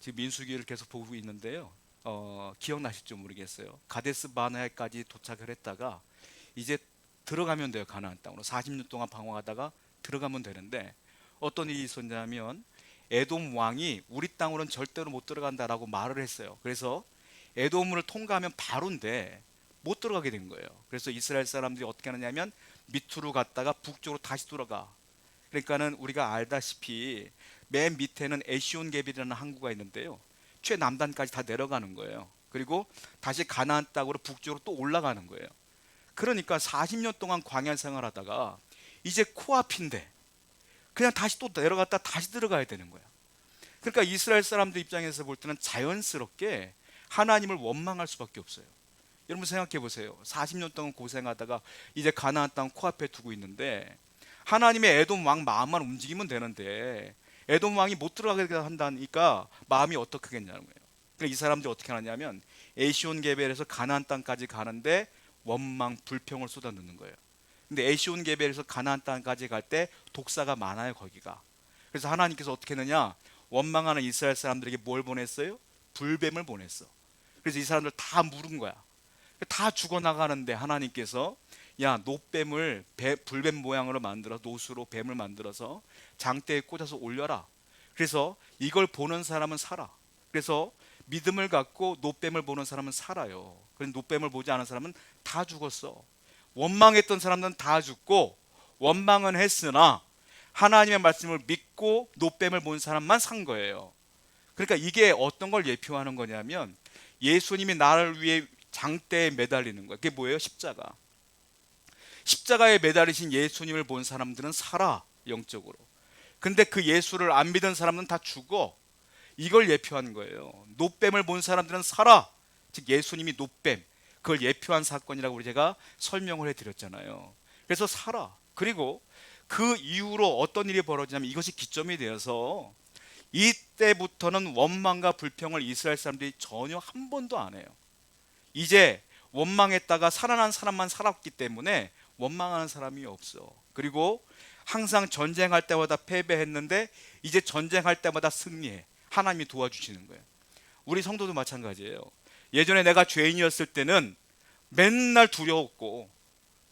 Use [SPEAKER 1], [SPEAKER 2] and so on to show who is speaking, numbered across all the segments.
[SPEAKER 1] 지금 민수기를 계속 보고 있는데요. 기억나실지 모르겠어요. 가데스 바네아까지 도착을 했다가 이제 들어가면 돼요. 가나안 땅으로 40년 동안 방황하다가 들어가면 되는데 어떤 일이 있었냐면 에돔 왕이 우리 땅으로는 절대로 못 들어간다라고 말을 했어요. 그래서 에돔을 통과하면 바로인데 못 들어가게 된 거예요. 그래서 이스라엘 사람들이 어떻게 하느냐면 밑으로 갔다가 북쪽으로 다시 돌아가. 그러니까는 우리가 알다시피 맨 밑에는 에시온 갭이라는 항구가 있는데요. 최남단까지 다 내려가는 거예요. 그리고 다시 가나안 땅으로 북쪽으로 또 올라가는 거예요. 그러니까 40년 동안 광야 생활하다가 이제 코앞인데 그냥 다시 또 내려갔다 다시 들어가야 되는 거야. 그러니까 이스라엘 사람들 입장에서 볼 때는 자연스럽게 하나님을 원망할 수밖에 없어요. 여러분 생각해 보세요. 40년 동안 고생하다가 이제 가나안 땅 코앞에 두고 있는데 하나님의 에돔 왕 마음만 움직이면 되는데 에돔 왕이 못 들어가게 한다니까 마음이 어떻겠냐는 거예요. 그러니까 이 사람들이 어떻게 하냐면 에시온 게벨에서 가나안 땅까지 가는데 원망 불평을 쏟아넣는 거예요. 근데 에시온 게벨에서 가나안 땅까지 갈 때 독사가 많아요, 거기가. 그래서 하나님께서 어떻게 했느냐? 원망하는 이스라엘 사람들에게 뭘 보냈어요? 불뱀을 보냈어. 그래서 이 사람들 다 물은 거야. 다 죽어나가는데 하나님께서 야 노뱀을 불뱀 모양으로 만들어 노수로 뱀을 만들어서 장대에 꽂아서 올려라. 그래서 이걸 보는 사람은 살아. 그래서 믿음을 갖고 노뱀을 보는 사람은 살아요. 그런데 노뱀을 보지 않은 사람은 다 죽었어. 원망했던 사람들은 다 죽고 원망은 했으나 하나님의 말씀을 믿고 노뱀을 본 사람만 산 거예요. 그러니까 이게 어떤 걸 예표하는 거냐면 예수님이 나를 위해 장대에 매달리는 거예요. 그게 뭐예요? 십자가. 십자가에 매달리신 예수님을 본 사람들은 살아, 영적으로. 근데 그 예수를 안 믿은 사람은 다 죽어. 이걸 예표한 거예요. 노뱀을 본 사람들은 살아. 즉 예수님이 노뱀, 그걸 예표한 사건이라고 우리 제가 설명을 해드렸잖아요. 그래서 살아. 그리고 그 이후로 어떤 일이 벌어지냐면 이것이 기점이 되어서 이때부터는 원망과 불평을 이스라엘 사람들이 전혀 한 번도 안 해요. 이제 원망했다가 살아난 사람만 살았기 때문에 원망하는 사람이 없어. 그리고 항상 전쟁할 때마다 패배했는데 이제 전쟁할 때마다 승리해. 하나님이 도와주시는 거예요. 우리 성도도 마찬가지예요. 예전에 내가 죄인이었을 때는 맨날 두려웠고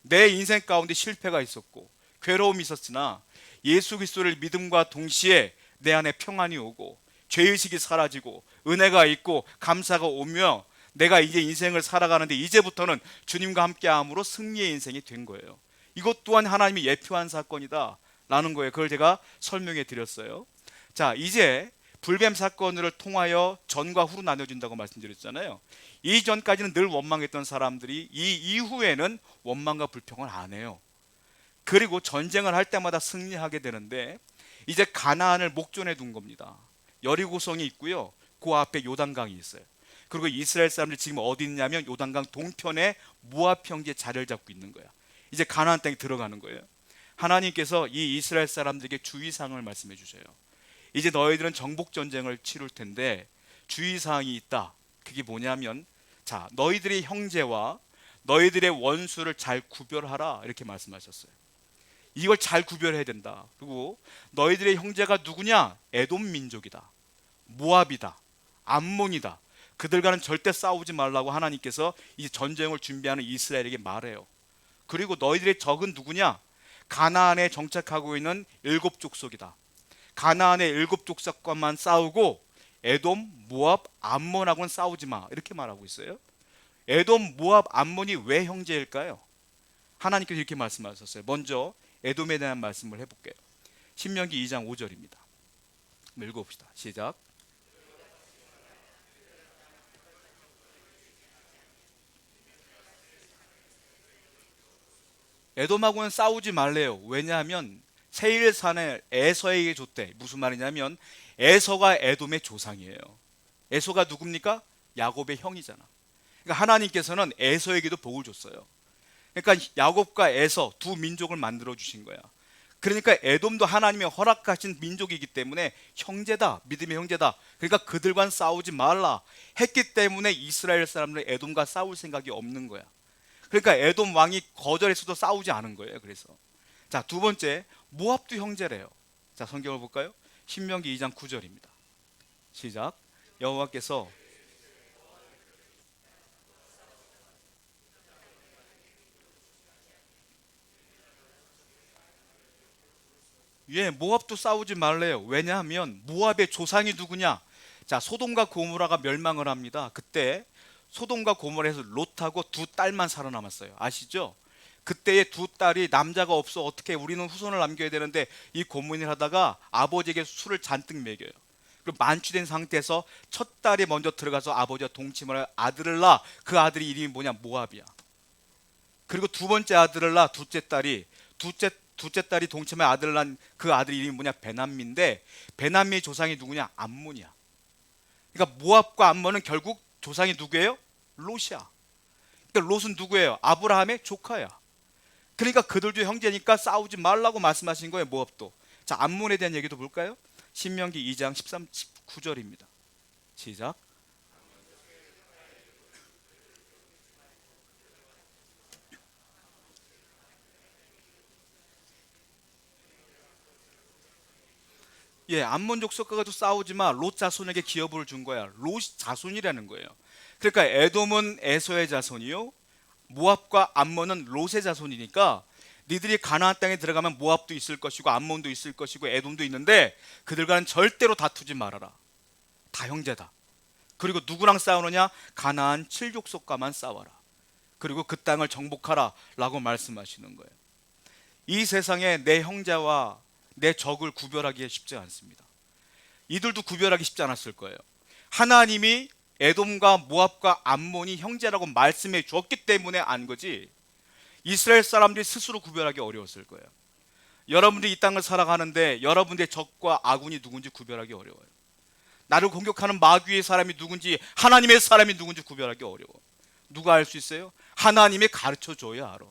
[SPEAKER 1] 내 인생 가운데 실패가 있었고 괴로움이 있었으나 예수 그리스도를 믿음과 동시에 내 안에 평안이 오고 죄의식이 사라지고 은혜가 있고 감사가 오며 내가 이제 인생을 살아가는데 이제부터는 주님과 함께함으로 승리의 인생이 된 거예요. 이것 또한 하나님이 예표한 사건이다 라는 거예요. 그걸 제가 설명해 드렸어요. 자, 이제 불뱀 사건을 통하여 전과 후로 나눠진다고 말씀드렸잖아요. 이전까지는 늘 원망했던 사람들이 이 이후에는 원망과 불평을 안 해요. 그리고 전쟁을 할 때마다 승리하게 되는데 이제 가나안을 목전에 둔 겁니다. 여리고성이 있고요. 그 앞에 요단강이 있어요. 그리고 이스라엘 사람들이 지금 어디 있냐면 요단강 동편에 모압 평지에 자리를 잡고 있는 거야. 이제 가나안 땅에 들어가는 거예요. 하나님께서 이 이스라엘 사람들에게 주의사항을 말씀해 주셔요. 이제 너희들은 정복 전쟁을 치룰 텐데 주의사항이 있다. 그게 뭐냐면 자, 너희들의 형제와 너희들의 원수를 잘 구별하라 이렇게 말씀하셨어요. 이걸 잘 구별해야 된다. 그리고 너희들의 형제가 누구냐? 에돔 민족이다. 모압이다. 암몬이다. 그들과는 절대 싸우지 말라고 하나님께서 이 전쟁을 준비하는 이스라엘에게 말해요. 그리고 너희들의 적은 누구냐? 가나안에 정착하고 있는 일곱 족속이다. 가나안의 일곱 족속과만 싸우고 에돔, 모압, 암몬하고는 싸우지 마. 이렇게 말하고 있어요. 에돔, 모압, 암몬이 왜 형제일까요? 하나님께서 이렇게 말씀하셨어요. 먼저 에돔에 대한 말씀을 해볼게요. 신명기 2장 5절입니다. 읽어봅시다. 시작. 에돔하고는 싸우지 말래요. 왜냐하면 세일산을 에서에게 줬대. 무슨 말이냐면 에서가 에돔의 조상이에요. 에서가 누굽니까? 야곱의 형이잖아. 그러니까 하나님께서는 에서에게도 복을 줬어요. 그러니까 야곱과 에서 두 민족을 만들어 주신 거야. 그러니까 에돔도 하나님의 허락하신 민족이기 때문에 형제다, 믿음의 형제다. 그러니까 그들과는 싸우지 말라 했기 때문에 이스라엘 사람들은 에돔과 싸울 생각이 없는 거야. 그러니까 에돔 왕이 거절했어도 싸우지 않은 거예요. 그래서 자, 두 번째, 모압도 형제래요. 자, 성경을 볼까요? 신명기 2장 9절입니다. 시작. 여호와께서 모압도 싸우지 말래요. 왜냐하면 모압의 조상이 누구냐? 자, 소돔과 고모라가 멸망을 합니다. 그때 소돔과 고모라에서 롯하고 두 딸만 살아남았어요. 아시죠? 그때의 두 딸이 남자가 없어 어떻게 우리는 후손을 남겨야 되는데 이 고문을 하다가 아버지에게 술을 잔뜩 먹여요. 그리고 만취된 상태에서 첫 딸이 먼저 들어가서 아버지와 동침을 아들을 낳아. 그 아들이 이름이 뭐냐? 모압이야. 그리고 두 번째 아들을 낳아. 둘째 딸이 동침의 아들을 낳은 그 아들 이름이 뭐냐? 베남미인데 베남미의 조상이 누구냐? 암몬이야. 그러니까 모압과 암몬은 결국 조상이 누구예요? 롯이야. 그러니까 롯은 누구예요? 아브라함의 조카야. 그러니까 그들도 형제니까 싸우지 말라고 말씀하신 거예요. 모압도. 자, 암몬에 대한 얘기도 볼까요? 신명기 2장 13, 19절입니다. 시작. 암몬 족속과도 싸우지만 롯 자손에게 기업을 준 거야. 롯 자손이라는 거예요. 그러니까 에돔은 에서의 자손이요, 모압과 암몬은 롯의 자손이니까 니들이 가나안 땅에 들어가면 모압도 있을 것이고 암몬도 있을 것이고 에돔도 있는데 그들과는 절대로 다투지 말아라. 다 형제다. 그리고 누구랑 싸우느냐? 가나안 7족속과만 싸워라. 그리고 그 땅을 정복하라 라고 말씀하시는 거예요. 이 세상에 내 형제와 내 적을 구별하기 쉽지 않습니다. 이들도 구별하기 쉽지 않았을 거예요. 하나님이 에돔과 모압과 암몬이 형제라고 말씀해 주었기 때문에 안 거지, 이스라엘 사람들이 스스로 구별하기 어려웠을 거예요. 여러분들이 이 땅을 살아가는데 여러분들의 적과 아군이 누군지 구별하기 어려워요. 나를 공격하는 마귀의 사람이 누군지 하나님의 사람이 누군지 구별하기 어려워. 누가 알 수 있어요? 하나님이 가르쳐 줘야 알아.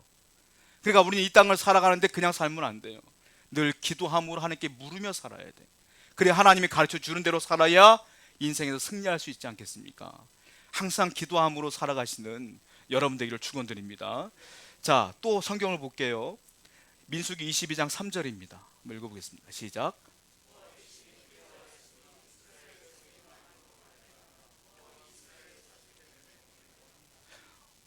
[SPEAKER 1] 그러니까 우리는 이 땅을 살아가는데 그냥 살면 안 돼요. 늘 기도함으로 하나님께 물으며 살아야 돼. 그래 하나님이 가르쳐 주는 대로 살아야 인생에서 승리할 수 있지 않겠습니까? 항상 기도함으로 살아가시는 여러분 되기를 축원드립니다. 자, 또 성경을 볼게요. 민수기 22장 3절입니다. 한번 읽어보겠습니다. 시작.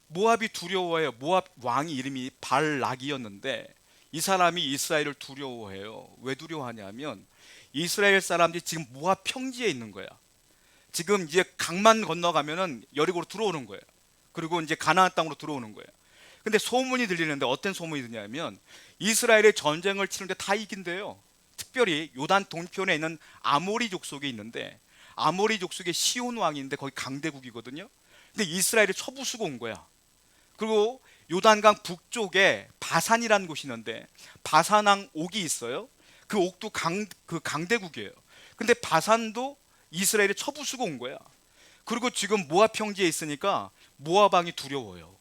[SPEAKER 1] 모압이 두려워해요. 모압 왕이 이름이 발락이었는데 이 사람이 이스라엘을 두려워해요. 왜 두려워하냐면 이스라엘 사람들이 지금 모압 평지에 있는 거야. 지금 이제 강만 건너가면은 여리고로 들어오는 거예요. 그리고 이제 가나안 땅으로 들어오는 거예요. 근데 소문이 들리는데 어떤 소문이 드냐면 이스라엘의 전쟁을 치는데 다 이긴대요. 특별히 요단 동편에 있는 아모리 족속이 있는데 아모리 족속의 시온 왕인데 거기 강대국이거든요. 근데 이스라엘이 쳐부수고 온 거야. 그리고 요단강 북쪽에 바산이라는 곳이 있는데 바산왕 옥이 있어요. 그 옥도 그 강대국이에요. 근데 바산도 이스라엘이 쳐부수고 온 거야. 그리고 지금 모압 평지에 있으니까 모압 왕이 두려워요.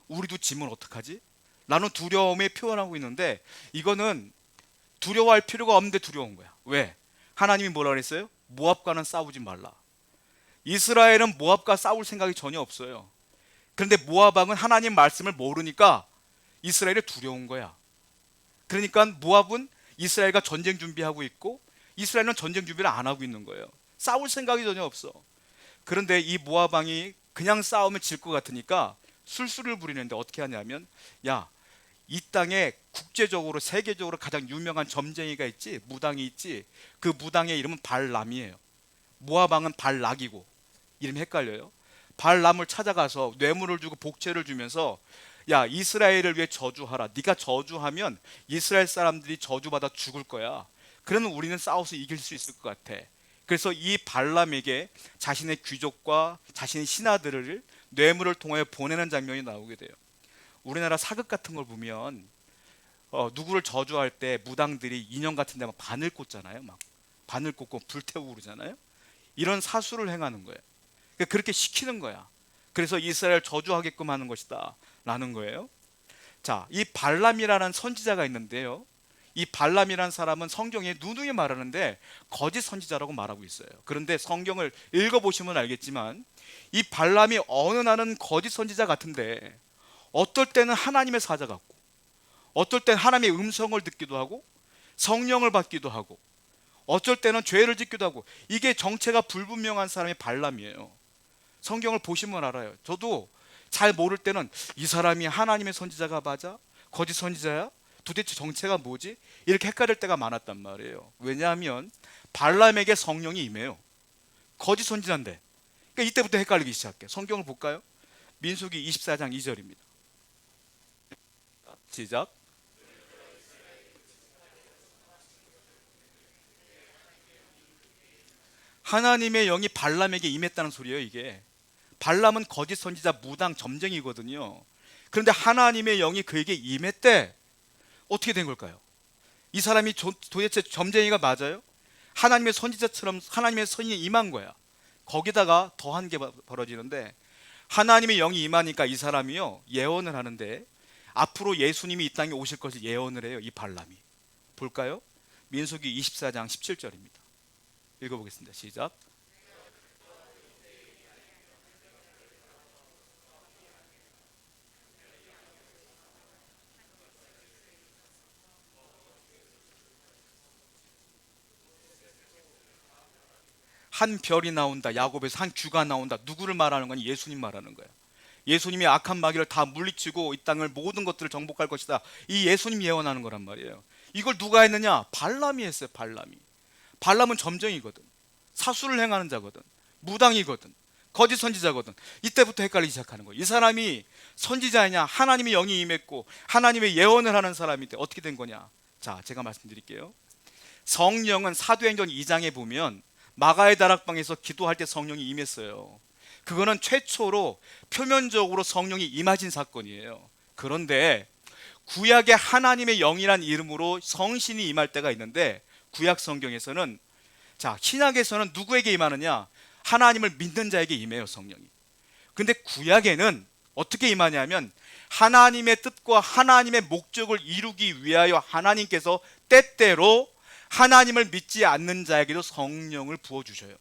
[SPEAKER 1] 우리도 지면 어떡하지? 나는 두려움에 표현하고 있는데 이거는 두려워할 필요가 없는데 두려운 거야. 왜? 하나님이 뭐라 그랬어요? 모압과는 싸우지 말라. 이스라엘은 모압과 싸울 생각이 전혀 없어요. 그런데 모압 왕은 하나님 말씀을 모르니까 이스라엘이 두려운 거야. 그러니까 모압은 이스라엘과 전쟁 준비하고 있고 이스라엘은 전쟁 준비를 안 하고 있는 거예요. 싸울 생각이 전혀 없어. 그런데 이 모압 왕이 그냥 싸우면 질 것 같으니까 술수를 부리는데 어떻게 하냐면, 야, 이 땅에 국제적으로 세계적으로 가장 유명한 점쟁이가 있지, 무당이 있지. 그 무당의 이름은 발람이에요. 모압 왕은 발락이고 이름이 헷갈려요. 발람을 찾아가서 뇌물을 주고 복채를 주면서, 야, 이스라엘을 위해 저주하라. 네가 저주하면 이스라엘 사람들이 저주받아 죽을 거야. 그러면 우리는 싸워서 이길 수 있을 것 같아. 그래서 이 발람에게 자신의 귀족과 자신의 신하들을 뇌물을 통해 보내는 장면이 나오게 돼요. 우리나라 사극 같은 걸 보면 누구를 저주할 때 무당들이 인형 같은 데 막 바늘 꽂잖아요. 막 바늘 꽂고 불태우고 그러잖아요. 이런 사수를 행하는 거예요. 그렇게 시키는 거야. 그래서 이스라엘 저주하게끔 하는 것이다 라는 거예요. 자, 이 발람이라는 선지자가 있는데요, 이 발람이라는 사람은 성경에 누누이 말하는데 거짓 선지자라고 말하고 있어요. 그런데 성경을 읽어보시면 알겠지만 이 발람이 어느 날은 거짓 선지자 같은데 어떨 때는 하나님의 사자 같고 어떨 때는 하나님의 음성을 듣기도 하고 성령을 받기도 하고 어쩔 때는 죄를 짓기도 하고, 이게 정체가 불분명한 사람이 발람이에요. 성경을 보시면 알아요. 저도 잘 모를 때는 이 사람이 하나님의 선지자가 맞아? 거짓 선지자야? 도대체 정체가 뭐지? 이렇게 헷갈릴 때가 많았단 말이에요. 왜냐하면 발람에게 성령이 임해요. 거짓 선지자인데. 그러니까 이때부터 헷갈리기 시작해. 성경을 볼까요? 민수기 24장 2절입니다. 시작. 하나님의 영이 발람에게 임했다는 소리예요. 이게 발람은 거짓 선지자, 무당, 점쟁이거든요. 그런데 하나님의 영이 그에게 임했대. 어떻게 된 걸까요? 이 사람이 도대체 점쟁이가 맞아요? 하나님의 선지자처럼 하나님의 선이 임한 거야. 거기다가 더한 게 벌어지는데, 하나님의 영이 임하니까 이 사람이요 예언을 하는데, 앞으로 예수님이 이 땅에 오실 것을 예언을 해요. 이 발람이. 볼까요? 민수기 24장 17절입니다. 읽어보겠습니다. 시작. 한 별이 나온다. 야곱에서 한 규가 나온다. 누구를 말하는 거니? 예수님 말하는 거야. 예수님이 악한 마귀를 다 물리치고 이 땅을 모든 것들을 정복할 것이다. 이 예수님 예언하는 거란 말이에요. 이걸 누가 했느냐? 발람이 했어요. 발람이. 발람은 점쟁이거든. 사수를 행하는 자거든. 무당이거든. 거짓 선지자거든. 이때부터 헷갈리기 시작하는 거예요. 이 사람이 선지자냐? 하나님의 영이 임했고 하나님의 예언을 하는 사람인데 어떻게 된 거냐? 자, 제가 말씀드릴게요. 성령은 사도행전 2장에 보면 마가의 다락방에서 기도할 때 성령이 임했어요. 그거는 최초로 표면적으로 성령이 임하신 사건이에요. 그런데 구약의 하나님의 영이란 이름으로 성신이 임할 때가 있는데, 구약 성경에서는, 자, 신약에서는 누구에게 임하느냐? 하나님을 믿는 자에게 임해요, 성령이. 근데 구약에는 어떻게 임하냐면 하나님의 뜻과 하나님의 목적을 이루기 위하여 하나님께서 때때로 하나님을 믿지 않는 자에게도 성령을 부어주셔요.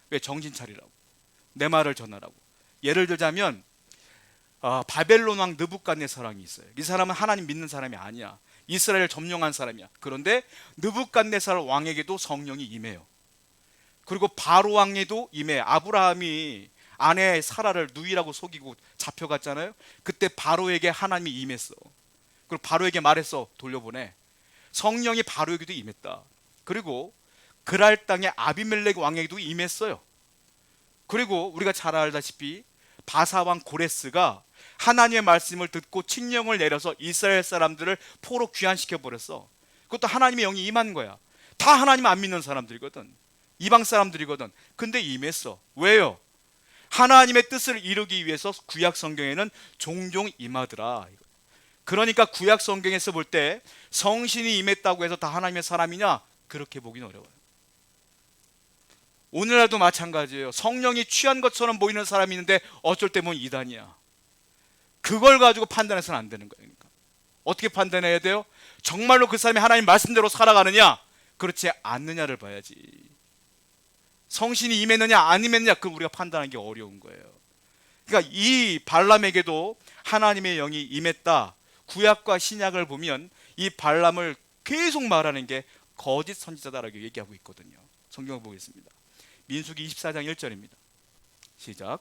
[SPEAKER 1] 왜? 정신 차리라고, 내 말을 전하라고. 예를 들자면 바벨론 왕 느부갓네살왕이 있어요. 이 사람은 하나님 믿는 사람이 아니야. 이스라엘 점령한 사람이야. 그런데 느부갓네살 왕에게도 성령이 임해요. 그리고 바로 왕에도 임해. 아브라함이 아내 사라를 누이라고 속이고 잡혀갔잖아요. 그때 바로에게 하나님이 임했어. 그리고 바로에게 말했어. 돌려보내. 성령이 바로에게도 임했다. 그리고 그랄 땅의 아비멜렉 왕에게도 임했어요. 그리고 우리가 잘 알다시피 바사왕 고레스가 하나님의 말씀을 듣고 칙령을 내려서 이스라엘 사람들을 포로 귀환시켜 버렸어. 그것도 하나님의 영이 임한 거야. 다 하나님 안 믿는 사람들이거든. 이방 사람들이거든. 근데 임했어. 왜요? 하나님의 뜻을 이루기 위해서 구약 성경에는 종종 임하더라. 그러니까 구약 성경에서 볼 때 성신이 임했다고 해서 다 하나님의 사람이냐? 그렇게 보기는 어려워요. 오늘날도 마찬가지예요. 성령이 취한 것처럼 보이는 사람이 있는데 어쩔 때 보면 이단이야. 그걸 가지고 판단해서는 안 되는 거예요. 그러니까 어떻게 판단해야 돼요? 정말로 그 사람이 하나님 말씀대로 살아가느냐, 그렇지 않느냐를 봐야지. 성신이 임했느냐 안 임했느냐, 그걸 우리가 판단하는 게 어려운 거예요. 그러니까 이 발람에게도 하나님의 영이 임했다. 구약과 신약을 보면 이 발람을 계속 말하는 게 거짓 선지자다라고 얘기하고 있거든요. 성경을 보겠습니다. 민수기 24장 1절입니다. 시작.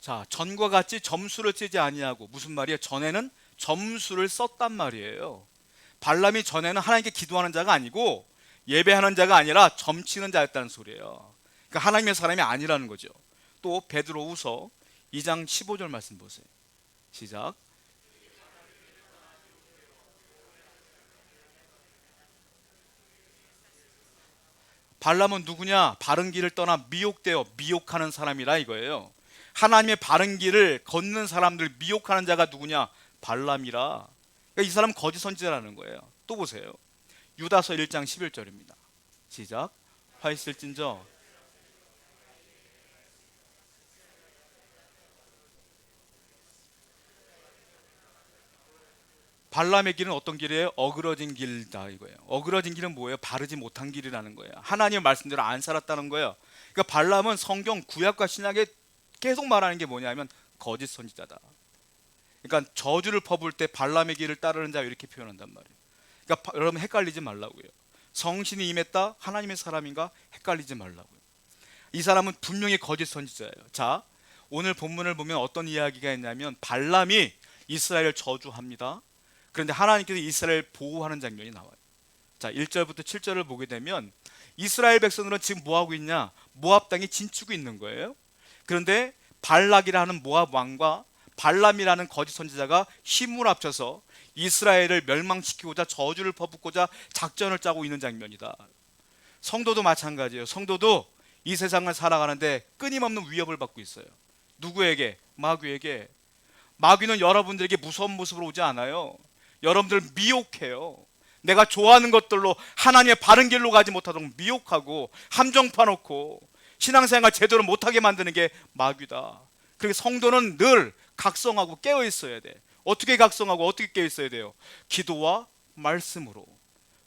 [SPEAKER 1] 자, 전과 같이 점수를 쓰지 아니하고, 무슨 말이에요? 전에는 점수를 썼단 말이에요. 발람이 전에는 하나님께 기도하는 자가 아니고 예배하는 자가 아니라 점치는 자였다는 소리예요. 그러니까 하나님의 사람이 아니라는 거죠. 또 베드로후서 2장 15절 말씀 보세요. 시작. 발람은 누구냐? 바른 길을 떠나 미혹되어 미혹하는 사람이라 이거예요. 하나님의 바른 길을 걷는 사람들 미혹하는 자가 누구냐? 발람이라. 그러니까 이 사람 거짓 선지자라는 거예요. 또 보세요. 유다서 1장 11절입니다. 시작. 화 있을진저 발람의 길은 어떤 길이에요? 어그러진 길이다 이거예요. 어그러진 길은 뭐예요? 바르지 못한 길이라는 거예요. 하나님의 말씀대로 안 살았다는 거예요. 그러니까 발람은 성경 구약과 신약에 계속 말하는 게 뭐냐면 거짓 선지자다. 그러니까 저주를 퍼부을 때 발람의 길을 따르는 자 이렇게 표현한단 말이에요. 그러니까 여러분 헷갈리지 말라고요. 성신이 임했다 하나님의 사람인가 헷갈리지 말라고요. 이 사람은 분명히 거짓 선지자예요. 자, 오늘 본문을 보면 어떤 이야기가 있냐면 발람이 이스라엘을 저주합니다. 그런데 하나님께서 이스라엘을 보호하는 장면이 나와요. 자, 1절부터 7절을 보게 되면 이스라엘 백성들은 지금 뭐하고 있냐? 모압 땅에 진치고 있는 거예요. 그런데 발락이라는 모압 왕과 발람이라는 거짓 선지자가 힘을 합쳐서 이스라엘을 멸망시키고자 저주를 퍼붓고자 작전을 짜고 있는 장면이다. 성도도 마찬가지예요. 성도도 이 세상을 살아가는데 끊임없는 위협을 받고 있어요. 누구에게? 마귀에게. 마귀는 여러분들에게 무서운 모습으로 오지 않아요. 여러분들을 미혹해요. 내가 좋아하는 것들로 하나님의 바른 길로 가지 못하도록 미혹하고 함정 파놓고 신앙생활 제대로 못하게 만드는 게 마귀다. 그러니까 성도는 늘 각성하고 깨어 있어야 돼. 어떻게 각성하고 어떻게 깨어 있어야 돼요? 기도와 말씀으로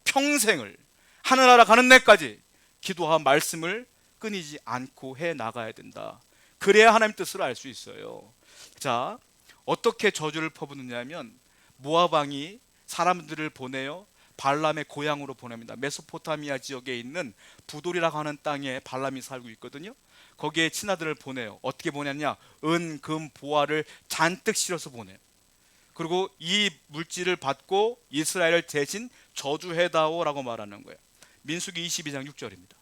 [SPEAKER 1] 평생을 하늘나라 가는 날까지 기도와 말씀을 끊이지 않고 해 나가야 된다. 그래야 하나님 뜻을 알 수 있어요. 자, 어떻게 저주를 퍼붓느냐면 모압 왕이 사람들을 보내요 발람의 고향으로 보냅니다. 메소포타미아 지역에 있는 부돌이라고 하는 땅에 발람이 살고 있거든요. 거기에 친아들을 보내요. 어떻게 보냈냐? 은, 금, 보화를 잔뜩 실어서 보내요. 그리고 이 물질을 받고 이스라엘을 대신 저주해다오라고 말하는 거예요. 민수기 22장 6절입니다.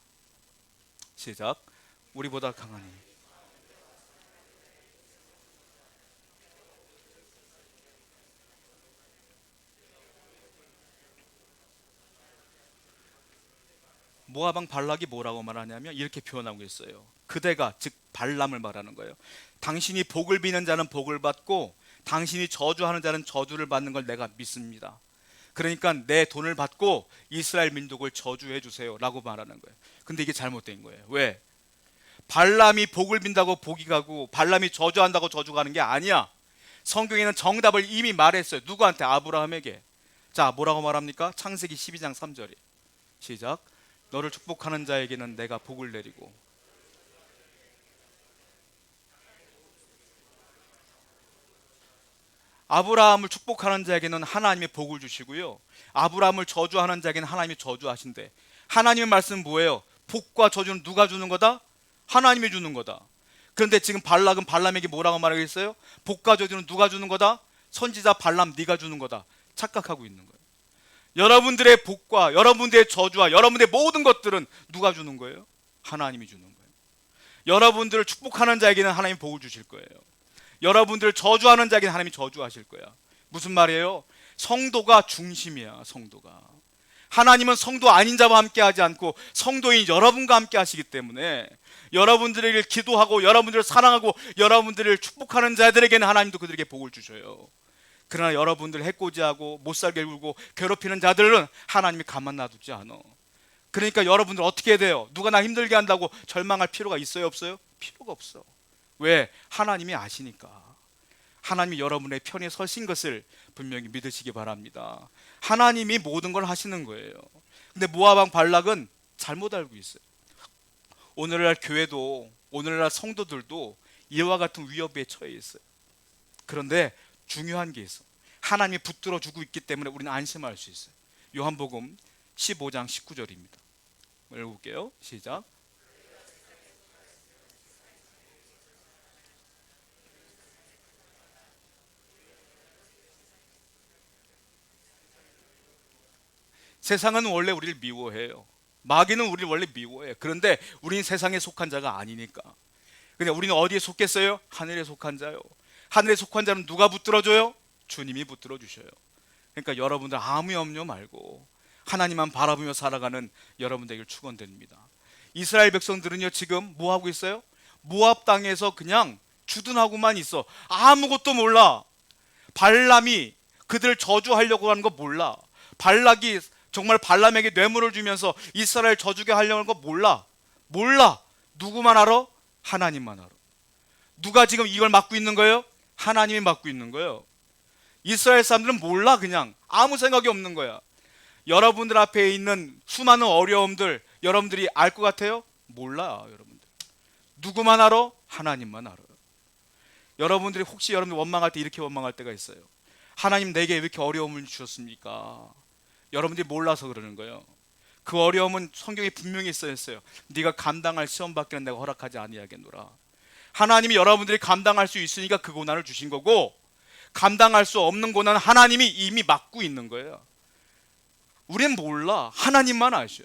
[SPEAKER 1] 시작. 우리보다 강하니 모압왕 발락이 뭐라고 말하냐면 이렇게 표현하고 있어요. 그대가 즉 발람을 말하는 거예요. 당신이 복을 비는 자는 복을 받고 당신이 저주하는 자는 저주를 받는 걸 내가 믿습니다. 그러니까 내 돈을 받고 이스라엘 민족을 저주해 주세요 라고 말하는 거예요. 근데 이게 잘못된 거예요. 왜? 발람이 복을 빈다고 복이 가고 발람이 저주한다고 저주가 가는 게 아니야. 성경에는 정답을 이미 말했어요. 누구한테? 아브라함에게. 자, 뭐라고 말합니까? 창세기 12장 3절이 시작. 너를 축복하는 자에게는 내가 복을 내리고 아브라함을 축복하는 자에게는 하나님의 복을 주시고요, 아브라함을 저주하는 자에게는 하나님이 저주하신대. 하나님의 말씀은 뭐예요? 복과 저주는 누가 주는 거다? 하나님이 주는 거다. 그런데 지금 발락은 발람에게 뭐라고 말하겠어요? 복과 저주는 누가 주는 거다? 선지자 발람 네가 주는 거다. 착각하고 있는 거예요. 여러분들의 복과 여러분들의 저주와 여러분들의 모든 것들은 누가 주는 거예요? 하나님이 주는 거예요. 여러분들을 축복하는 자에게는 하나님이 복을 주실 거예요. 여러분들을 저주하는 자에게는 하나님이 저주하실 거야. 무슨 말이에요? 성도가 중심이야. 성도가. 하나님은 성도 아닌 자와 함께 하지 않고 성도인 여러분과 함께 하시기 때문에 여러분들에게 기도하고 여러분들을 사랑하고 여러분들을 축복하는 자들에게는 하나님도 그들에게 복을 주셔요. 그러나 여러분들 해코지하고 못살게 굴고 괴롭히는 자들은 하나님이 가만 놔두지 않아. 그러니까 여러분들 어떻게 해야 돼요? 누가 나 힘들게 한다고 절망할 필요가 있어요? 없어요? 필요가 없어. 왜? 하나님이 아시니까. 하나님이 여러분의 편에 서신 것을 분명히 믿으시기 바랍니다. 하나님이 모든 걸 하시는 거예요. 근데 모압 왕 발락은 잘못 알고 있어요. 오늘날 교회도 오늘날 성도들도 이와 같은 위협에 처해 있어요. 그런데 중요한 게 있어. 하나님이 붙들어 주고 있기 때문에 우리는 안심할 수 있어요. 요한복음 15장 19절입니다. 읽어볼게요. 시작. 세상은 원래 우리를 미워해요. 마귀는 우리를 원래 미워해요. 그런데 우리는 세상에 속한 자가 아니니까. 근데 우리는 어디에 속겠어요? 하늘에 속한 자요. 하늘에 속한 자는 누가 붙들어줘요? 주님이 붙들어 주셔요. 그러니까 여러분들 아무 염려 말고 하나님만 바라보며 살아가는 여러분들에게 축원드립니다. 이스라엘 백성들은요 지금 뭐 하고 있어요? 모압 땅에서 그냥 주둔하고만 있어. 아무것도 몰라. 발람이 그들을 저주하려고 하는 거 몰라. 발락이 정말 발람에게 뇌물을 주면서 이스라엘 저주게 하려는 거 몰라. 몰라. 누구만 알아? 하나님만 알아. 누가 지금 이걸 맡고 있는 거예요? 하나님이 맡고 있는 거예요. 이스라엘 사람들은 몰라. 그냥 아무 생각이 없는 거야. 여러분들 앞에 있는 수많은 어려움들 여러분들이 알 것 같아요? 몰라. 여러분들 누구만 알아? 하나님만 알아요. 여러분들이 혹시 여러분들 원망할 때 이렇게 원망할 때가 있어요. 하나님 내게 왜 이렇게 어려움을 주셨습니까? 여러분들이 몰라서 그러는 거예요. 그 어려움은 성경에 분명히 써 있어요. 네가 감당할 시험 받기는 내가 허락하지 아니하겠노라. 하나님이 여러분들이 감당할 수 있으니까 그 고난을 주신 거고, 감당할 수 없는 고난은 하나님이 이미 막고 있는 거예요. 우린 몰라. 하나님만 아셔.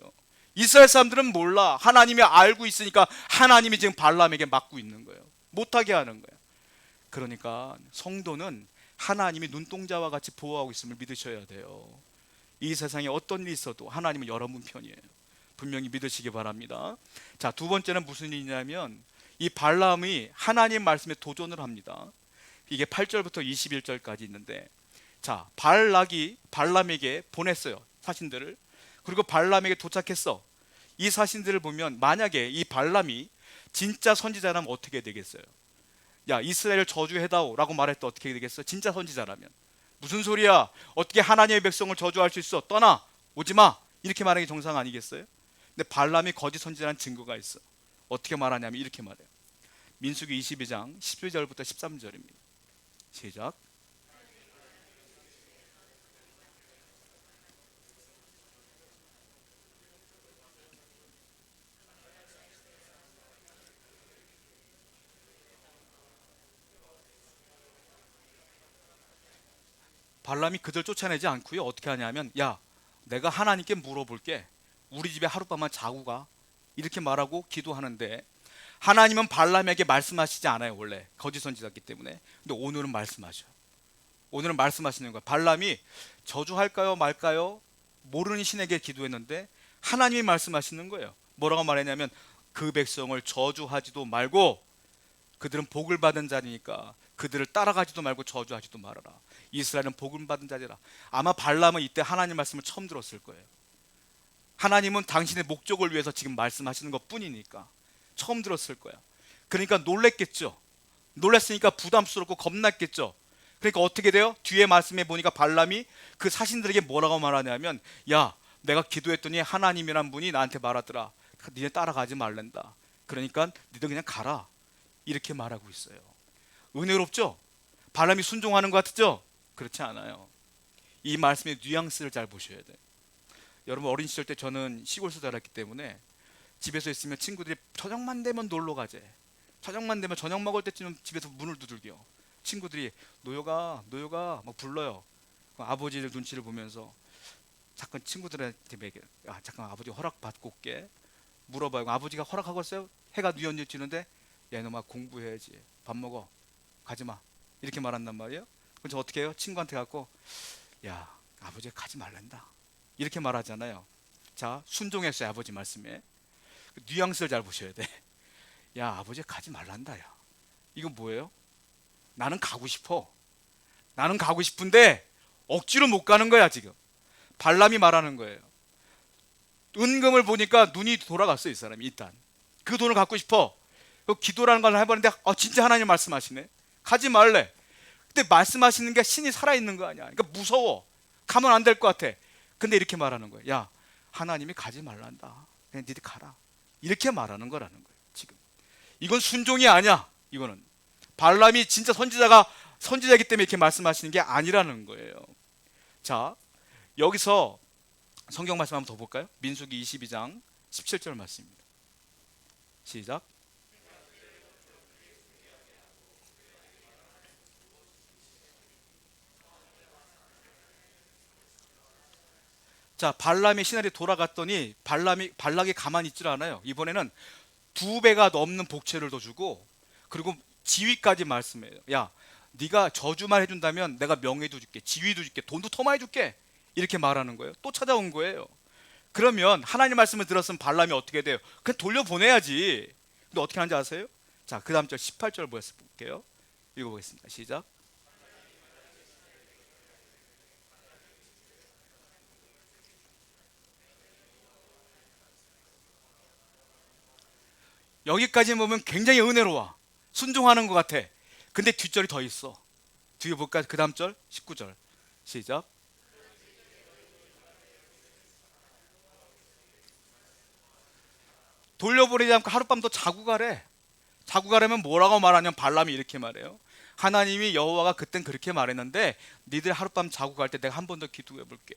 [SPEAKER 1] 이스라엘 사람들은 몰라. 하나님이 알고 있으니까 하나님이 지금 발람에게 막고 있는 거예요. 못하게 하는 거예요. 그러니까 성도는 하나님이 눈동자와 같이 보호하고 있음을 믿으셔야 돼요. 이 세상에 어떤 일이 있어도 하나님은 여러분 편이에요. 분명히 믿으시기 바랍니다. 자, 두 번째는 무슨 일이냐면 이 발람이 하나님 말씀에 도전을 합니다. 이게 8절부터 21절까지 있는데, 자, 발람에게 보냈어요. 사신들을. 그리고 발람에게 도착했어. 이 사신들을 보면 만약에 이 발람이 진짜 선지자라면 어떻게 되겠어요? 야, 이스라엘을 저주해다오 라고 말했다. 어떻게 되겠어? 진짜 선지자라면. 무슨 소리야? 어떻게 하나님의 백성을 저주할 수 있어? 떠나! 오지마! 이렇게 말하는 게 정상 아니겠어요? 근데 발람이 거짓 선지자라는 증거가 있어. 어떻게 말하냐면 이렇게 말해요. 민수기 22장 12절부터 13절입니다. 시작. 발람이 그들 쫓아내지 않고요. 어떻게 하냐면, 야, 내가 하나님께 물어볼게. 우리 집에 하룻밤만 자고 가. 이렇게 말하고 기도하는데, 하나님은 발람에게 말씀하시지 않아요. 원래 거짓 선지자이기 때문에. 근데 오늘은 말씀하셔. 오늘은 말씀하시는 거야. 발람이 저주할까요 말까요 모르는 신에게 기도했는데 하나님이 말씀하시는 거예요. 뭐라고 말했냐면, 그 백성을 저주하지도 말고, 그들은 복을 받은 자니까 그들을 따라가지도 말고 저주하지도 말아라. 이스라엘은 복을 받은 자들아. 아마 발람은 이때 하나님 말씀을 처음 들었을 거예요. 하나님은 당신의 목적을 위해서 지금 말씀하시는 것 뿐이니까 처음 들었을 거야. 그러니까 놀랬겠죠. 놀랐으니까 부담스럽고 겁났겠죠. 그러니까 어떻게 돼요? 뒤에 말씀에 보니까 발람이 그 사신들에게 뭐라고 말하냐면, 야, 내가 기도했더니 하나님이란 분이 나한테 말하더라. 니네 따라가지 말란다. 그러니까 니들 그냥 가라. 이렇게 말하고 있어요. 은혜롭죠? 발람이 순종하는 것 같죠? 그렇지 않아요. 이 말씀의 뉘앙스를 잘 보셔야 돼요. 여러분, 어린 시절 때 저는 시골에서 자랐기 때문에 집에서 있으면 친구들이 저녁만 되면 놀러 가재. 저녁만 되면 저녁 먹을 때쯤 집에서 문을 두들겨. 친구들이 노여가 막 불러요. 아버지들 눈치를 보면서 잠깐 친구들한테 잠깐 아버지 허락 받고 올게. 물어봐요. 아버지가 허락하겠어요? 해가 뉘어지는데, 야, 이놈아 공부해야지. 밥 먹어. 가지마. 이렇게 말한단 말이에요. 그럼 저 어떻게 해요? 친구한테 갖고, 야, 아버지가 가지 말란다. 이렇게 말하잖아요. 자, 순종했어요. 아버지 말씀에. 뉘앙스를 잘 보셔야 돼. 야, 아버지 가지 말란다. 야, 이건 뭐예요? 나는 가고 싶어. 나는 가고 싶은데 억지로 못 가는 거야. 지금 발람이 말하는 거예요. 은금을 보니까 눈이 돌아갔어요. 이 사람이. 일단 그 돈을 갖고 싶어. 기도라는 걸 해봤는데 진짜 하나님 말씀하시네. 가지 말래. 근데 말씀하시는 게 신이 살아있는 거 아니야. 그러니까 무서워. 가면 안 될 것 같아. 근데 이렇게 말하는 거야. 야, 하나님이 가지 말란다. 그냥 니들 가라. 이렇게 말하는 거라는 거예요. 지금 이건 순종이 아니야. 이거는 발람이 진짜 선지자이기 때문에 이렇게 말씀하시는 게 아니라는 거예요. 자, 여기서 성경 말씀 한번 더 볼까요? 민수기 22장 17절 말씀입니다. 시작. 자, 발람의 시나리오 돌아갔더니 발락이 가만히 있질 않아요. 이번에는 2배가 넘는 복채를 더 주고, 그리고 지위까지 말씀해요. 야, 네가 저주만 해준다면 내가 명예도 줄게, 지위도 줄게, 돈도 더 많이 줄게. 이렇게 말하는 거예요. 또 찾아온 거예요. 그러면 하나님 말씀을 들었으면 발람이 어떻게 돼요? 그냥 돌려보내야지. 근데 어떻게 하는지 아세요? 자, 그 다음 절 18절 볼게요. 읽어보겠습니다. 시작. 여기까지 보면 굉장히 은혜로워. 순종하는 것 같아. 근데 뒷절이 더 있어. 뒤에 볼까요? 그 다음 절 19절 시작. 돌려보내지 않고 하룻밤 더 자고 가래. 자고 가려면 뭐라고 말하냐면 발람이 이렇게 말해요. 하나님이 여호와가 그땐 그렇게 말했는데 니들 하룻밤 자고 갈 때 내가 한 번 더 기도해 볼게.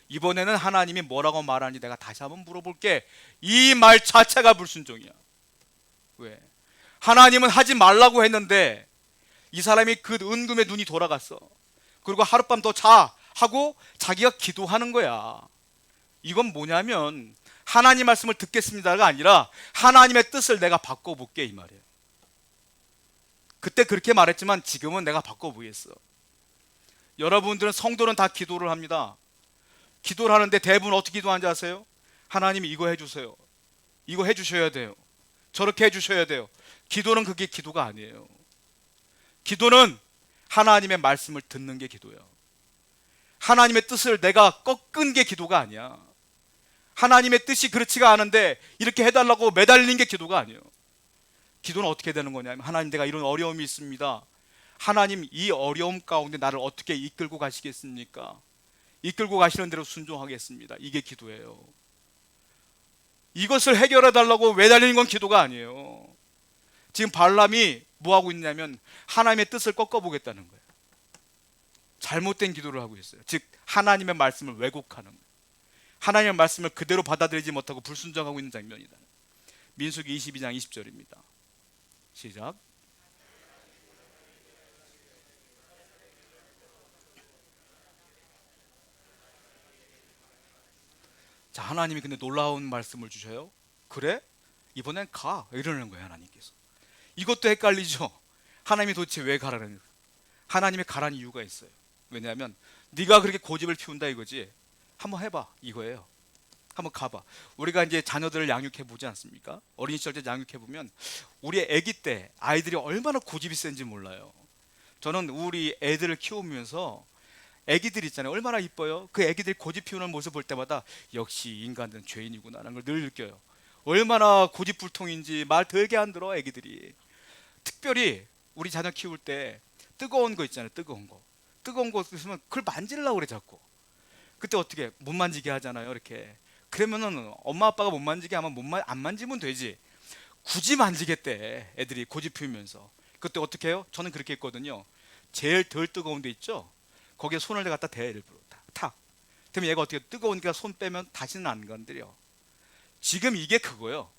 [SPEAKER 1] 이번에는 하나님이 뭐라고 말하는지 내가 다시 한번 물어볼게. 이 말 자체가 불순종이야. 왜? 하나님은 하지 말라고 했는데 이 사람이 그 은금에 눈이 돌아갔어. 그리고 하룻밤 더 자 하고 자기가 기도하는 거야. 이건 뭐냐면 하나님 말씀을 듣겠습니다가 아니라 하나님의 뜻을 내가 바꿔볼게 이 말이에요. 그때 그렇게 말했지만 지금은 내가 바꿔보겠어. 여러분들은 성도는 다 기도를 합니다. 기도를 하는데 대부분 어떻게 기도하는지 아세요? 하나님 이거 해주세요. 이거 해주셔야 돼요. 저렇게 해주셔야 돼요. 기도는 그게 기도가 아니에요. 기도는 하나님의 말씀을 듣는 게 기도예요. 하나님의 뜻을 내가 꺾은 게 기도가 아니야. 하나님의 뜻이 그렇지가 않은데 이렇게 해달라고 매달리는 게 기도가 아니에요. 기도는 어떻게 되는 거냐면 하나님 내가 이런 어려움이 있습니다. 하나님 이 어려움 가운데 나를 어떻게 이끌고 가시겠습니까? 이끌고 가시는 대로 순종하겠습니다. 이게 기도예요. 이것을 해결해 달라고 매달리는 건 기도가 아니에요. 지금 발람이 뭐하고 있냐면 하나님의 뜻을 꺾어보겠다는 거예요. 잘못된 기도를 하고 있어요. 즉 하나님의 말씀을 왜곡하는 거예요. 하나님의 말씀을 그대로 받아들이지 못하고 불순종하고 있는 장면이다. 민수기 22장 20절입니다. 시작. 자, 하나님이 근데 놀라운 말씀을 주셔요. 그래? 이번엔 가. 이러는 거예요, 하나님께서. 이것도 헷갈리죠. 하나님이 도대체 왜 가라는 거예요? 하나님의 가라는 이유가 있어요. 왜냐하면 네가 그렇게 고집을 피운다 이거지. 한번 해봐 이거예요. 한번 가봐. 우리가 이제 자녀들을 양육해 보지 않습니까? 어린 시절 때 양육해 보면 우리 아기 때 아이들이 얼마나 고집이 센지 몰라요. 저는 우리 애들을 키우면서 애기들 있잖아요. 얼마나 이뻐요. 그 애기들이 고집 피우는 모습 볼 때마다 역시 인간은 죄인이구나라는 걸 늘 느껴요. 얼마나 고집불통인지 말 되게 안 들어 애기들이. 특별히 우리 자녀 키울 때 뜨거운 거 있잖아요. 뜨거운 거 있으면 그걸 만지려고 그래 자꾸. 그때 어떻게 못 만지게 하잖아요. 이렇게. 그러면은 엄마 아빠가 못 만지게 하면 안 만지면 되지. 굳이 만지겠대. 애들이 고집 피우면서. 그때 어떻게 해요? 저는 그렇게 했거든요. 제일 덜 뜨거운 데 있죠. 거기에 손을 갖다 대 일부러 탁. 그러면 얘가 어떻게 뜨거우니까 손 빼면 다시는 안 건드려. 지금 이게 그거예요.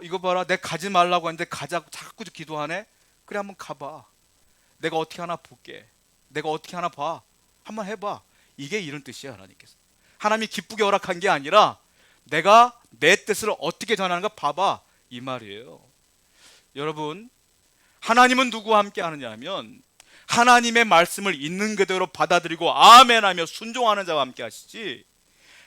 [SPEAKER 1] 이거 봐라. 내가 가지 말라고 하는데 가자고 자꾸 기도하네. 그래 한번 가봐. 내가 어떻게 하나 볼게. 내가 어떻게 하나 봐. 한번 해봐. 이게 이런 뜻이야 하나님께서. 하나님이 기쁘게 허락한 게 아니라 내가 내 뜻을 어떻게 전하는가 봐봐 이 말이에요. 여러분 하나님은 누구와 함께 하느냐 하면 하나님의 말씀을 있는 그대로 받아들이고 아멘하며 순종하는 자와 함께 하시지,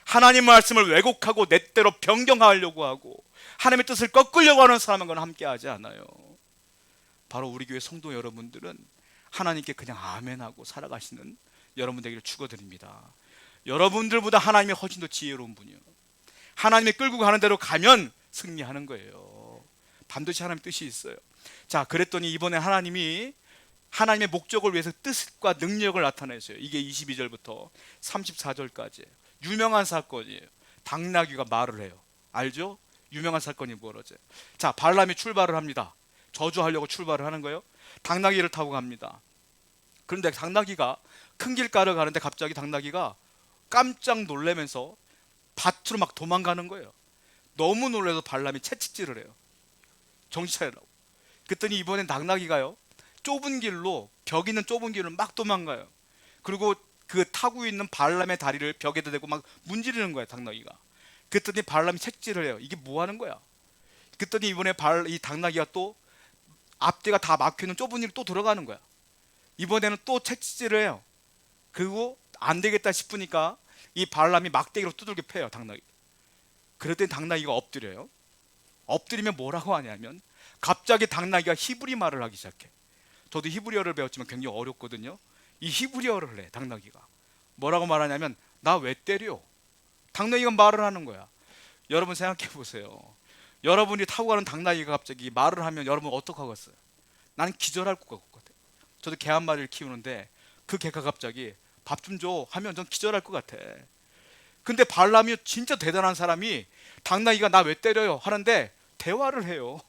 [SPEAKER 1] 하나님 말씀을 왜곡하고 내 뜻대로 변경하려고 하고 하나님의 뜻을 꺾으려고 하는 사람과 함께 하지 않아요. 바로 우리 교회 성도 여러분들은 하나님께 그냥 아멘하고 살아가시는 여러분 되기를 축원드립니다. 여러분들보다 하나님이 훨씬 더 지혜로운 분이요. 하나님이 끌고 가는 대로 가면 승리하는 거예요. 반드시 하나님의 뜻이 있어요. 자, 그랬더니 이번에 하나님이 하나님의 목적을 위해서 뜻과 능력을 나타내셔요. 이게 22절부터 34절까지 유명한 사건이에요. 당나귀가 말을 해요. 알죠? 유명한 사건이 벌어져요. 자, 발람이 출발을 합니다. 저주하려고 출발을 하는 거예요. 당나귀를 타고 갑니다. 그런데 당나귀가 큰 길가를 가는데 갑자기 당나귀가 깜짝 놀라면서 밭으로 막 도망가는 거예요. 너무 놀라서 발람이 채찍질을 해요. 정신 차리라고. 그랬더니 이번엔 당나귀가요, 좁은 길로, 벽 있는 좁은 길을 막 도망가요. 그리고 그 타고 있는 발람의 다리를 벽에다 대고 막 문지르는 거야 당나귀가. 그랬더니 발람이 채찍질을 해요. 이게 뭐 하는 거야? 그랬더니 이번에 이 당나귀가 또 앞뒤가 다 막혀있는 좁은 길로 또 들어가는 거야. 이번에는 또 채찍질을 해요. 그리고 안 되겠다 싶으니까 이 발람이 막대기로 두들겨 패요 당나귀. 그랬더니 당나귀가 엎드려요. 엎드리면 뭐라고 하냐면 갑자기 당나귀가 히브리 말을 하기 시작해. 저도 히브리어를 배웠지만 굉장히 어렵거든요. 이 히브리어를 해 당나귀가. 뭐라고 말하냐면 나 왜 때려? 당나귀가 말을 하는 거야. 여러분 생각해 보세요. 여러분이 타고 가는 당나귀가 갑자기 말을 하면 여러분 어떡하겠어요? 나는 기절할 것 같아. 저도 개 한 마리를 키우는데 그 개가 갑자기 밥 좀 줘 하면 전 기절할 것 같아. 근데 발람이 진짜 대단한 사람이 당나귀가 나 왜 때려요? 하는데 대화를 해요.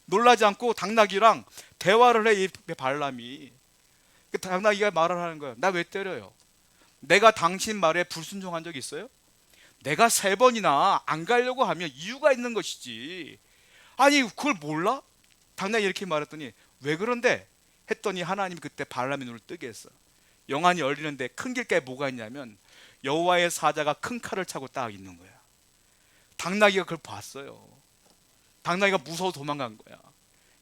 [SPEAKER 1] 놀라지 않고 당나귀랑 대화를 해. 이 발람이. 그 당나귀가 말을 하는 거예요. 나 왜 때려요? 내가 당신 말에 불순종한 적 있어요? 내가 3번이나 안 가려고 하면 이유가 있는 것이지. 아니 그걸 몰라? 당나귀 이렇게 말했더니 왜 그런데? 했더니 하나님이 그때 발람의 눈을 뜨게 했어. 영안이 열리는데 큰 길가에 뭐가 있냐면 여호와의 사자가 큰 칼을 차고 딱 있는 거야. 당나귀가 그걸 봤어요. 당나귀가 무서워 도망간 거야.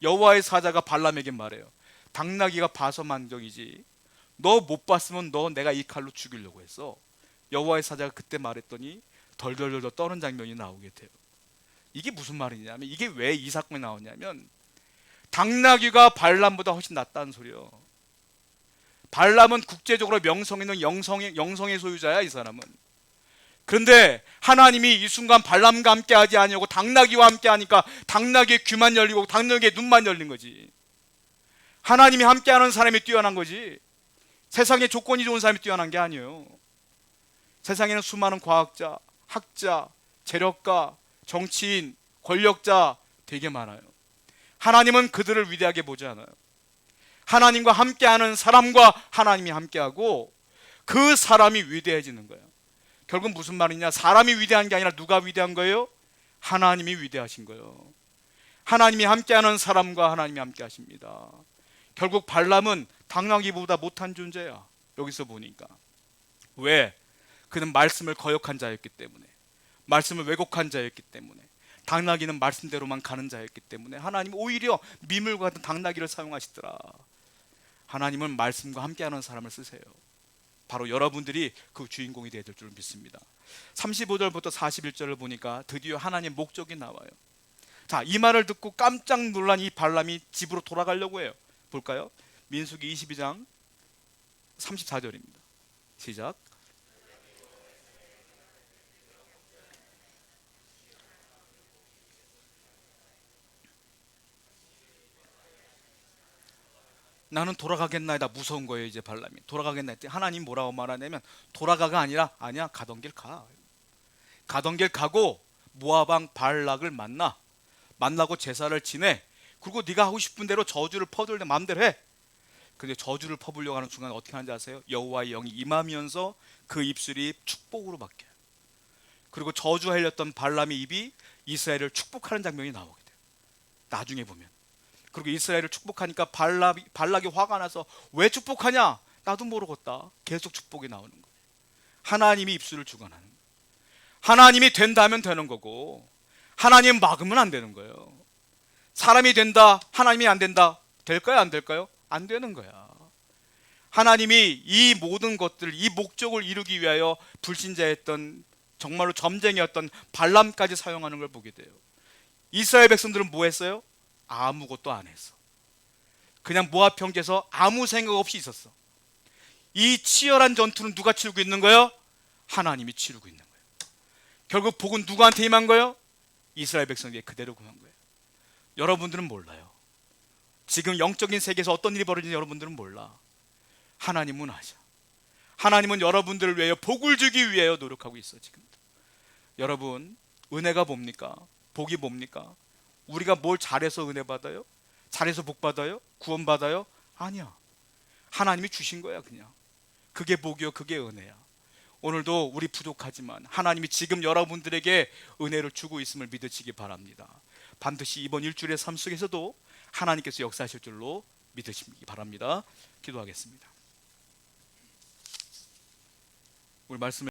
[SPEAKER 1] 여호와의 사자가 발람에게 말해요. 당나귀가 봐서 만족이지 너 못 봤으면 너 내가 이 칼로 죽이려고 했어. 여호와의 사자가 그때 말했더니 덜덜덜 떠는 장면이 나오게 돼요. 이게 무슨 말이냐면, 이게 왜 이 사건이 나오냐면 당나귀가 발람보다 훨씬 낫다는 소리예요. 발람은 국제적으로 명성 있는 영성의 소유자야, 이 사람은. 그런데 하나님이 이 순간 발람과 함께 하지 아니하고 당나귀와 함께 하니까 당나귀의 귀만 열리고 당나귀의 눈만 열린 거지. 하나님이 함께하는 사람이 뛰어난 거지, 세상에 조건이 좋은 사람이 뛰어난 게 아니에요. 세상에는 수많은 과학자, 학자, 재력가, 정치인, 권력자 되게 많아요. 하나님은 그들을 위대하게 보지 않아요. 하나님과 함께하는 사람과 하나님이 함께하고 그 사람이 위대해지는 거예요. 결국 무슨 말이냐, 사람이 위대한 게 아니라 누가 위대한 거예요? 하나님이 위대하신 거예요. 하나님이 함께하는 사람과 하나님이 함께하십니다. 결국 발람은 당나귀보다 못한 존재야. 여기서 보니까. 왜? 그는 말씀을 거역한 자였기 때문에, 말씀을 왜곡한 자였기 때문에, 당나귀는 말씀대로만 가는 자였기 때문에 하나님 오히려 미물과 같은 당나귀를 사용하시더라. 하나님은 말씀과 함께하는 사람을 쓰세요. 바로 여러분들이 그 주인공이 되야 될 줄 믿습니다. 35절부터 41절을 보니까 드디어 하나님의 목적이 나와요. 자, 이 말을 듣고 깜짝 놀란 이 발람이 집으로 돌아가려고 해요. 볼까요? 민수기 22장 34절입니다. 시작. 나는 돌아가겠나이다. 무서운 거예요. 이제 발람이 돌아가겠나 했더니 하나님 뭐라고 말하냐면, 돌아가가 아니라 아니야, 가던 길 가. 가던 길 가고 모압 왕 발락을 만나고 제사를 지내. 그리고 네가 하고 싶은 대로 저주를 퍼들래 마음대로 해. 근데 저주를 퍼부려고 하는 순간 어떻게 하는지 아세요? 여호와의 영이 임하면서 그 입술이 축복으로 바뀌어요. 그리고 저주하였던 발람의 입이 이스라엘을 축복하는 장면이 나오게 돼요. 나중에 보면. 그리고 이스라엘을 축복하니까 발락이 화가 나서 왜 축복하냐? 나도 모르겠다. 계속 축복이 나오는 거예요. 하나님이 입술을 주관하는 거예요. 하나님이 된다면 되는 거고, 하나님 막으면 안 되는 거예요. 사람이 된다, 하나님이 안 된다. 될까요? 안 될까요? 안 되는 거야. 하나님이 이 모든 것들, 이 목적을 이루기 위하여 불신자였던, 정말로 점쟁이였던 발람까지 사용하는 걸 보게 돼요. 이스라엘 백성들은 뭐 했어요? 아무것도 안 했어. 그냥 모압 평지에서 아무 생각 없이 있었어. 이 치열한 전투는 누가 치르고 있는 거예요? 하나님이 치르고 있는 거예요. 결국 복은 누구한테 임한 거예요? 이스라엘 백성에게 그대로 임한 거예요. 여러분들은 몰라요. 지금 영적인 세계에서 어떤 일이 벌어지는지 여러분들은 몰라. 하나님은 아셔. 하나님은 여러분들을 위하여 복을 주기 위하여 노력하고 있어. 지금도. 여러분, 은혜가 뭡니까? 복이 뭡니까? 우리가 뭘 잘해서 은혜 받아요? 잘해서 복 받아요? 구원 받아요? 아니야. 하나님이 주신 거야. 그냥 그게 복이요, 그게 은혜야. 오늘도 우리 부족하지만 하나님이 지금 여러분들에게 은혜를 주고 있음을 믿으시기 바랍니다. 반드시 이번 일주일의 삶 속에서도 하나님께서 역사하실 줄로 믿으시기 바랍니다. 기도하겠습니다. 우리 말씀